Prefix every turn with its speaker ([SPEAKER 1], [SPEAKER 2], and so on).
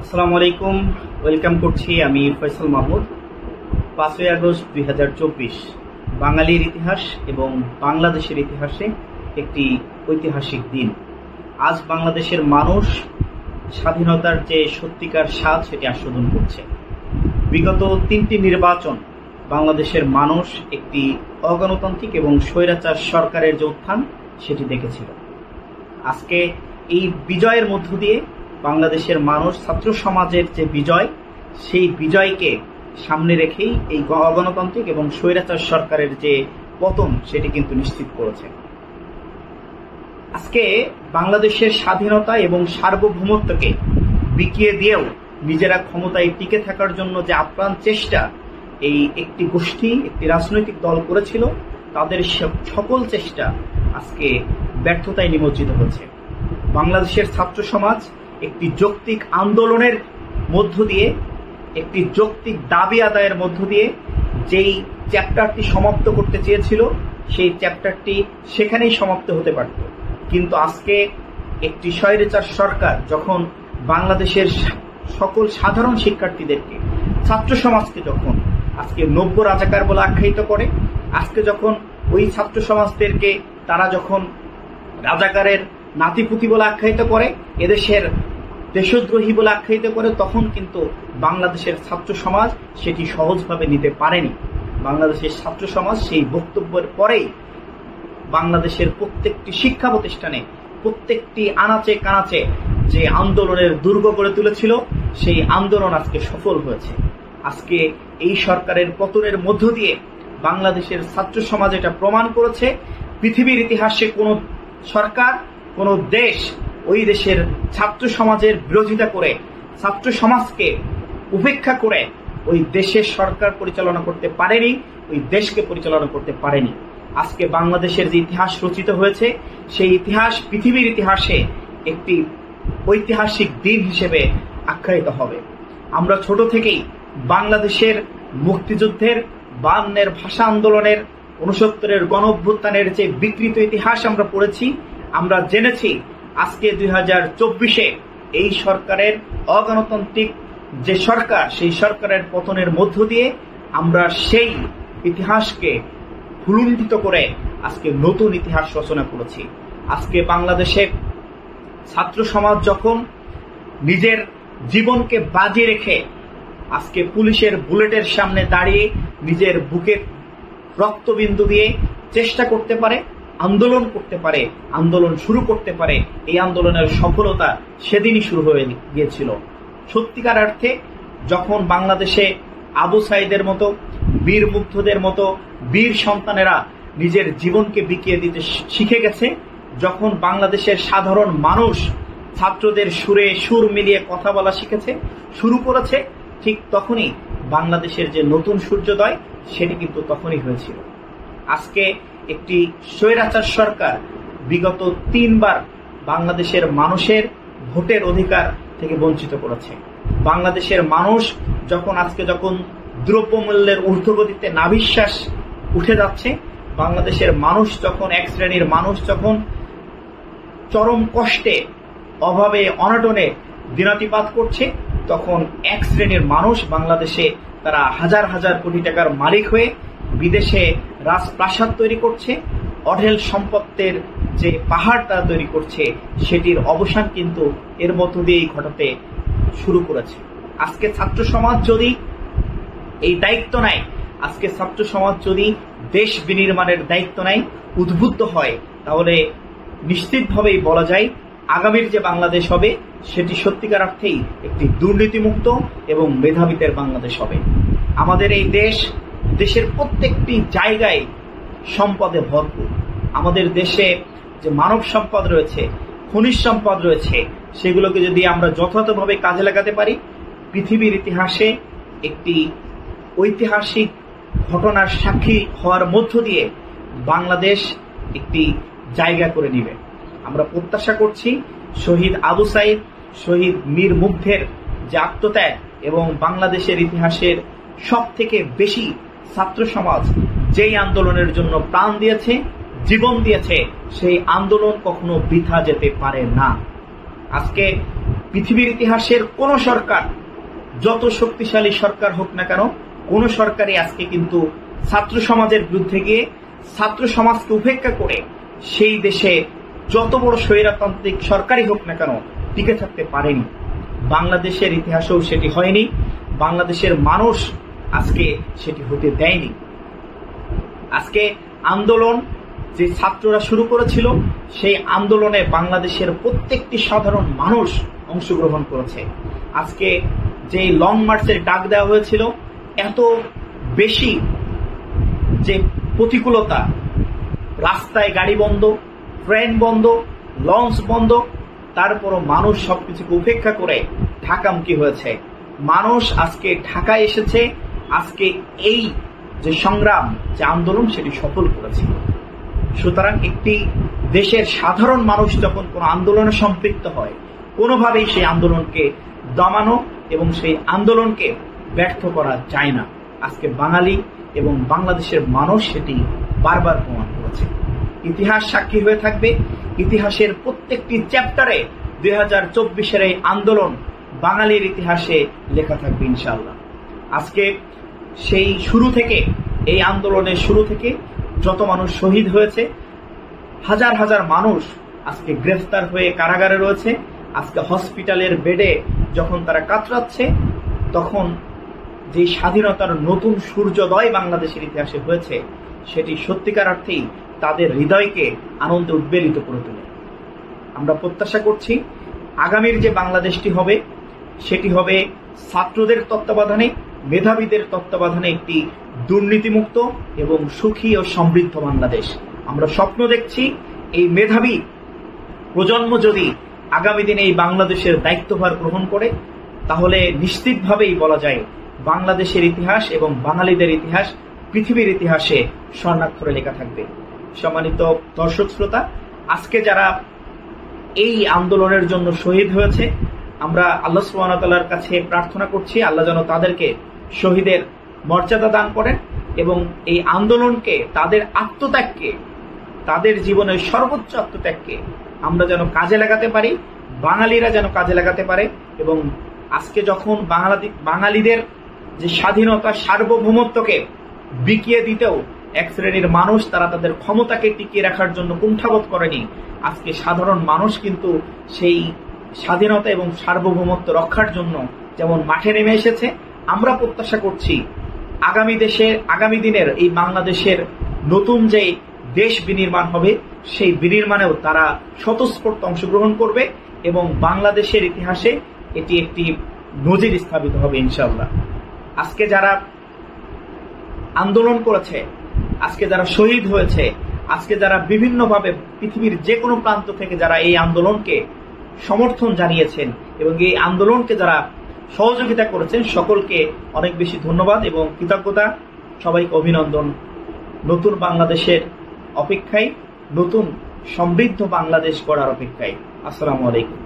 [SPEAKER 1] আসসালামু আলাইকুম, ওয়েলকাম করছি আমি ফয়সাল মাহমুদ। 5ই আগস্ট 2024 বাঙালির ইতিহাস এবং বাংলাদেশের ইতিহাসে একটি ঐতিহাসিক দিন। আজ বাংলাদেশের মানুষ স্বাধীনতার যে সত্যিকার স্বাদ সেটি আস্বাদন করছে। বিগত 3টি নির্বাচন বাংলাদেশের মানুষ একটি অগণতান্ত্রিক এবং স্বৈরাচার সরকারের যে উত্থান সেটি দেখেছিল। আজকে এই বিজয়ের মধ্য দিয়ে বাংলাদেশের মানুষ ছাত্র সমাজের যে বিজয়, সেই বিজয়কে সামনে রেখেই এই অগণতান্ত্রিক এবং স্বৈরাচার সরকারের যে পতন সেটি কিন্তু নিশ্চিত করেছে। আজকে বাংলাদেশের স্বাধীনতা এবং সার্বভৌমত্বকে বিকিয়ে দিয়েও নিজেরা ক্ষমতায় টিকে থাকার জন্য যে আপ্রাণ চেষ্টা এই একটি গোষ্ঠী, একটি রাজনৈতিক দল করেছিল, তাদের সকল চেষ্টা আজকে ব্যর্থতায় নিমজ্জিত হচ্ছে। বাংলাদেশের ছাত্র সমাজ একটি যৌক্তিক আন্দোলনের মধ্য দিয়ে, একটি যৌক্তিক দাবি আদায়ের মধ্য দিয়ে যেই চ্যাপ্টারটি সমাপ্ত করতে চেয়েছিল, সেই চ্যাপ্টারটি সেখানেই সমাপ্ত হতে পারত। কিন্তু আজকে একটি স্বৈরাচার সরকার যখন বাংলাদেশের সকল সাধারণ শিক্ষার্থীদেরকে, ছাত্র সমাজকে যখন আজকে নব্য রাজাকার বলে আখ্যায়িত করে, আজকে যখন ওই ছাত্র সমাজদেরকে তারা যখন রাজাকারের নাতিপুতি বলে আখ্যায়িত করে, এদেশের দেশদ্রোহী বলে আখ্যায়িত করে, তখন কিন্তু বাংলাদেশের ছাত্র সমাজ সেটি সহজভাবে নিতে পারেনি। বাংলাদেশের ছাত্র সমাজ সেই বক্তব্যের পরেই বাংলাদেশের প্রত্যেকটি শিক্ষা প্রতিষ্ঠানে, প্রত্যেকটি আনাচে কানাচে যে আন্দোলনের দুর্গ গড়ে তুলেছিল, সেই আন্দোলন আজকে সফল হয়েছে। আজকে এই সরকারের পতনের মধ্য দিয়ে বাংলাদেশের ছাত্র সমাজ এটা প্রমাণ করেছে, পৃথিবীর ইতিহাসে কোনো সরকার, কোনো দেশ ওই দেশের ছাত্র সমাজের বিরোধিতা করে, ছাত্র সমাজকে উপেক্ষা করে ওই দেশের সরকার পরিচালনা করতে পারেনি, ওই দেশকে পরিচালনা করতে পারেনি। আজকে বাংলাদেশের যে ইতিহাস রচিত হয়েছে, সেই ইতিহাস পৃথিবীর ইতিহাসে একটি ঐতিহাসিক দিন হিসেবে আখ্যায়িত হবে। আমরা ছোট থেকেই বাংলাদেশের মুক্তিযুদ্ধের, 52-এর ভাষা আন্দোলনের, 69-এর গণ অভ্যুত্থানের যে বিকৃত ইতিহাস আমরা পড়েছি, আমরা জেনেছি আজকে 2024-এ এই সরকারের অগণতান্ত্রিক যে সরকার, সেই সরকারের পতনের মধ্য দিয়ে আমরা সেই ইতিহাসকে ভুলুণ্ঠিত করে আজকে নতুন ইতিহাস রচনা করেছি। আজকে বাংলাদেশের ছাত্র সমাজ যখন নিজের জীবনকে বাজি রেখে আজকে পুলিশের বুলেটের সামনে দাঁড়িয়ে নিজের বুকে রক্তবিন্দু দিয়ে চেষ্টা করতে পারে, আন্দোলন করতে পারে, আন্দোলন শুরু করতে পারে, এই আন্দোলনের সফলতা সেদিনই শুরু হয়ে গিয়েছিল। সত্যিকার অর্থে যখন বাংলাদেশে আবু সাইদের মতো, বীর মুগ্ধদের মতো বীর সন্তানেরা নিজের জীবনকে বিকিয়ে দিতে শিখে গেছে, যখন বাংলাদেশের সাধারণ মানুষ ছাত্রদের সুরে সুর মিলিয়ে কথা বলা শিখেছে, শুরু করেছে, ঠিক তখনই বাংলাদেশের যে নতুন সূর্যোদয় সেটি কিন্তু তখনই হয়েছিল। আজকে একটি স্বৈরাচার সরকার বিগত 3বার বাংলাদেশের মানুষের ভোটের অধিকার থেকে বঞ্চিত করেছে। বাংলাদেশের মানুষ যখন দ্রব্যমূল্যের ঊর্ধ্বগতিতে নাভিশ্বাস উঠে যাচ্ছে, বাংলাদেশের মানুষ যখন, এক শ্রেণীর মানুষ যখন চরম কষ্টে, অভাবে, অনটনে দিনাতিপাত করছে, তখন এক শ্রেণীর মানুষ বাংলাদেশে তারা হাজার হাজার কোটি টাকার মালিক হয়ে বিদেশে রাজপ্রাসাদ তৈরি করছে, অঢেল সম্পত্তির যে পাহাড় তারা তৈরি করছে, সেটির অবসান কিন্তু এর মধ্য দিয়েই ঘটাতে শুরু করেছে। আজকে ছাত্র সমাজ যদি এই দায়িত্ব নেয়, আজকে ছাত্র সমাজ যদি দেশ বিনির্মাণের দায়িত্ব নেয়, উদ্বুদ্ধ হয়, তাহলে নিশ্চিতভাবেই বলা যায় আগামীর যে বাংলাদেশ হবে সেটি সত্যিকার অর্থেই একটি দুর্নীতিমুক্ত এবং মেধাবীদের বাংলাদেশ হবে। আমাদের এই দেশের প্রত্যেকটি জায়গায় সম্পদে ভরপুর। আমাদের দেশে যে মানব সম্পদ রয়েছে, খনিজ সম্পদ রয়েছে, সেগুলোকে যদি আমরা যথাযথভাবে কাজে লাগাতে পারি, পৃথিবীর ইতিহাসে একটি ঐতিহাসিক ঘটনার সাক্ষী হওয়ার মধ্য দিয়ে বাংলাদেশ একটি জায়গা করে নেবে। আমরা প্রত্যাশা করছি শহীদ আবু সাইদ, শহীদ মীর মুগ্ধের যে আত্মত্যাগ এবং বাংলাদেশের ইতিহাসের সব থেকে বেশি ছাত্র সমাজ যেই আন্দোলনের জন্য প্রাণ দিয়েছে, জীবন দিয়েছে, সেই আন্দোলন কখনো বৃথা যেতে পারে না। আজকে পৃথিবীর ইতিহাসের কোন সরকার, যত শক্তিশালী সরকার হোক না কেন, কোন সরকারই আজকে কিন্তু ছাত্র সমাজের বিরুদ্ধে গিয়ে ছাত্র সমাজকে উপেক্ষা করে সেই দেশে যত বড় স্বৈরতান্ত্রিক সরকারই হোক না কেন টিকে থাকতে পারেনি। বাংলাদেশের ইতিহাসেও সেটি হয়নি, বাংলাদেশের মানুষ আজকে সেটি হতে দেয়নি। আজকে আন্দোলন যে ছাত্ররা শুরু করেছিল, সেই আন্দোলনে বাংলাদেশের প্রত্যেকটি সাধারণ মানুষ অংশগ্রহণ করেছে। আজকে যে লং মার্চের ডাক দেওয়া হয়েছিল, এত বেশি যে প্রতিকূলতা, রাস্তায় গাড়ি বন্ধ, ট্রেন বন্ধ, লঞ্চ বন্ধ, তারপরও মানুষ সবকিছুকে উপেক্ষা করে ঢাকামুখী হয়েছে। মানুষ আজকে ঢাকায় এসেছে, আজকে এই যে সংগ্রাম, যে আন্দোলন, সেটি সফল করেছে। সুতরাং একটি দেশের সাধারণ মানুষ যখন কোনো আন্দোলনে সম্পৃক্ত হয়, কোনোভাবেই সেই আন্দোলনকে দমানো এবং সেই আন্দোলনকে ব্যর্থ করা যায় না। আজকে বাঙালি এবং বাংলাদেশের মানুষ সেটি বারবার প্রমাণ করেছে। ইতিহাস সাক্ষী হয়ে থাকবে। ইতিহাসের প্রত্যেকটি চ্যাপ্টারে 2024-এর এই আন্দোলন বাঙালির ইতিহাসে লেখা থাকবে ইনশাআল্লাহ। আজকে সেই শুরু থেকে, এই আন্দোলনের শুরু থেকে যত মানুষ শহীদ হয়েছে, হাজার হাজার মানুষ আজকে গ্রেফতার হয়ে কারাগারে রয়েছে। আজকে হসপিটালের বেডে যখন তারা কাতরাচ্ছে, তখন যে স্বাধীনতার নতুন সূর্যোদয় বাংলাদেশের ইতিহাসে হয়েছে, সেটি সত্যিকার অর্থেই তাদের হৃদয়কে আনন্দে উদ্বেলিত করে তোলে। আমরা প্রত্যাশা করছি আগামীর যে বাংলাদেশটি হবে, সেটি হবে ছাত্রদের তত্ত্বাবধানে, মেধাবীদের তত্ত্বাবধানে একটি দুর্নীতিমুক্ত এবং সুখী ও সমৃদ্ধ বাংলাদেশ। আমরা স্বপ্ন দেখছি এই মেধাবী প্রজন্ম যদি আগামী দিনে এই বাংলাদেশের দায়িত্বভার গ্রহণ করে, তাহলে নিশ্চিতভাবেই বলা যায় বাংলাদেশের ইতিহাস এবং বাঙালিদের ইতিহাস পৃথিবীর ইতিহাসে স্বর্ণাক্ষরে লেখা থাকবে। সম্মানিত দর্শক শ্রোতা, আজকে যারা এই আন্দোলনের জন্য শহীদ হয়েছে, আমরা আল্লাহ সুবহানাহু ওয়া তাআলার কাছে প্রার্থনা করছি আল্লাহ যেন তাদেরকে শহীদের মর্যাদা দান করেন এবং এই আন্দোলনকে, তাদের আত্মত্যাগকে, তাদের জীবনের সর্বোচ্চ আত্মত্যাগকে আমরা যেন কাজে লাগাতে পারি, বাঙালিরা যেন কাজে লাগাতে পারে। এবং আজকে যখন বাঙালিদের যে স্বাধীনতা, সার্বভৌমত্বকে বিকিয়ে দিতেও এক শ্রেণীর মানুষ তারা তাদের ক্ষমতাকে টিকিয়ে রাখার জন্য কুণ্ঠাবোধ করেনি, আজকে সাধারণ মানুষ কিন্তু সেই স্বাধীনতা এবং সার্বভৌমত্ব রক্ষার জন্য যেমন মাঠে নেমে এসেছে। আমরা প্রত্যাশা করছি আগামী দিনের এই বাংলাদেশের নতুন যে দেশ বিনির্মাণ হবে, সেই বিনির্মাণেও তারা স্বতঃস্ফূর্ত অংশগ্রহণ করবে এবং বাংলাদেশের ইতিহাসে এটি একটি নজির স্থাপিত হবে ইনশাআল্লাহ। আজকে যারা আন্দোলন করেছে, আজকে যারা শহীদ হয়েছে, আজকে যারা বিভিন্নভাবে পৃথিবীর যে কোনো প্রান্ত থেকে যারা এই আন্দোলনকে সমর্থন জানিয়েছেন এবং এই আন্দোলনকে যারা সহযোগিতা করেছেন, সকলকে অনেক বেশি ধন্যবাদ এবং কৃতজ্ঞতা। সবাইকে অভিনন্দন নতুন বাংলাদেশের অপেক্ষায়, নতুন সমৃদ্ধ বাংলাদেশ গড়ার অপেক্ষায়। আসসালামু আলাইকুম।